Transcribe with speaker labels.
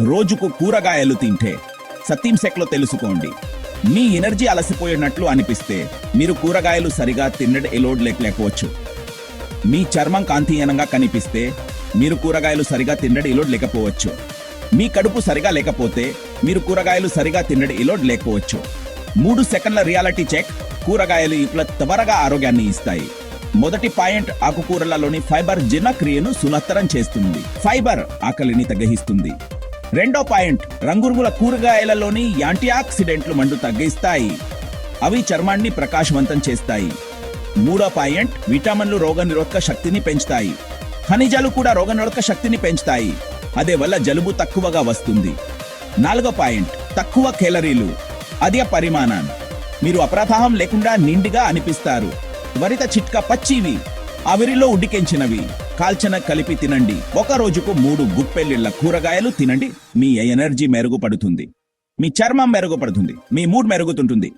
Speaker 1: రోజుకు కూరగాయలు తింటే సతీం సెక్లో తెలుసుకోండి. మీ ఎనర్జీ అలసిపోయినట్లు అనిపిస్తే మీరు కూరగాయలు సరిగా తినలేకపోవచ్చు. మీ చర్మం కాంతిహీనంగా కనిపిస్తే మీరు కూరగాయలు సరిగా తినలేకపోవచ్చు. మీ కడుపు సరిగా లేకపోతే మీరు కూరగాయలు సరిగా తినలేకపోవచ్చు. 3 సెకండ్ల రియాలిటీ చెక్. కూరగాయలు ఇట్లా త్వరగా ఆరోగ్యాన్ని ఇస్తాయి. మొదటి పాయింట్, ఆకుకూరలలోని ఫైబర్ జీర్ణక్రియను సులభతరం చేస్తుంది. ఫైబర్ ఆకలిని తగ్గిస్తుంది. రెండో పాయింట్, రంగురంగుల కూరగాయలలోని యాంటీ ఆక్సిడెంట్లు మండు తగ్గిస్తాయి. అవి చర్మాన్ని ప్రకాశవంతం చేస్తాయి. మూడో పాయింట్, విటమిన్లు రోగనిరోధక శక్తిని పెంచుతాయి. ఖనిజాలు కూడా రోగనిరోధక శక్తిని పెంచుతాయి. అదే వల్ల జలుబు తక్కువగా వస్తుంది. నాలుగో పాయింట్, తక్కువ కేలరీలు, అధిక పరిమాణం. మీరు అప్రతాహం లేకుండా నిండుగా అనిపిస్తారు. త్వరిత చిట్కా, పచ్చివి ఆవిరిలో ఉడికించినవి కాల్చిన కలిపి తినండి. ఒక రోజుకు 3 గుప్పెళ్ళ కూరగాయలు తినండి. మీ ఎనర్జీ మెరుగుపడుతుంది, మీ చర్మం మెరుగుపడుతుంది, మీ మూడ్ మెరుగుతుంటుంది.